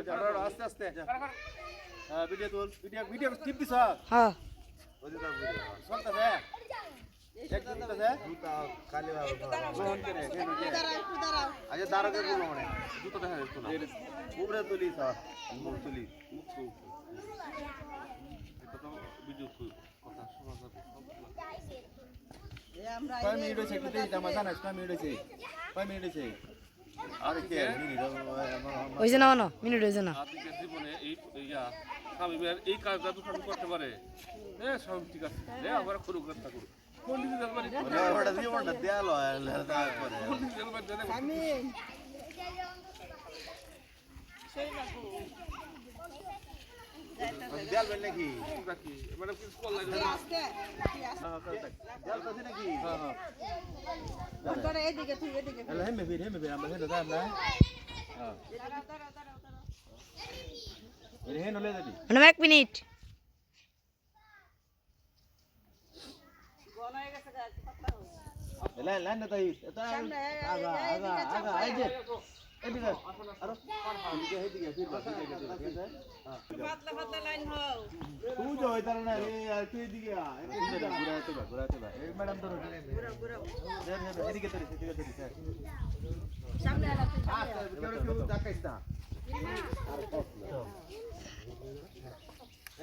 যাও আস্তে আস্তে হ্যাঁ ভিডিও তুল ভিডিও টিপ দিছ হ্যাঁ ওই দাও ভিডিও চলতেছে চলতেছে জুতা খালি গ্রহণ করে আচ্ছা দাঁড়াতে বলবো মানে জুতা দেখা যাচ্ছে না উপরে তুলি স্যার মুখ তুলি এটা তো ভিডিও কথা শোনা যাবে কয় মিনিট হয়েছে একটু দেখি আমার জানাস কয় মিনিট হয়েছে কয় মিনিট হয়েছে আরে কে মিনিট হয়েছে না মানো মিনিট হয়েছে না আজকের জীবনে এই স্বামীর এই কাজটা তো স্বামী করতে পারে হ্যাঁ সব ঠিক আছে হ্যাঁ আবার করুক না করুক পন্ডিত জলবাড়ি ওটা জীবনটা দেয়াল হয় তারপরে পন্ডিত জলবাড়ি আমি দেয়াল বেল নাকি নাকি মানে কিছু কল লাগে আজকে দেয়াল আছে নাকি তোরা এদিকে তুই এদিকে এলা হেমে ভিড় আমরা হেন দাম না হ্যাঁ এর হেন হলে যাবি মানে 1 মিনিট এলা লাইন না তাই এটা আগা এই যে এদিকে আরো এদিকে ফিরবা ঠিক আছে পাতলা পাতলা লাইন হও তুই তো হইতার না রে আর তুই এদিকে আ ঘুরাতে বা এই ম্যাডাম ধরো এদিকে ধরে সামনে আলা তুই কেউ দেখাইস না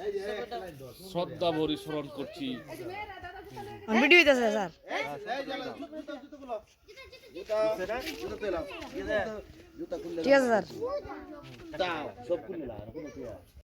এই যে লাইন ধর শ্রদ্ধা ভরি স্মরণ করছি ভিডিও হইতাছে স্যার এই যে জুতো গুলো জুতো তেলাম জুতো খুললে ঠিক আছে স্যার দাও সব খুললে না কোনো কি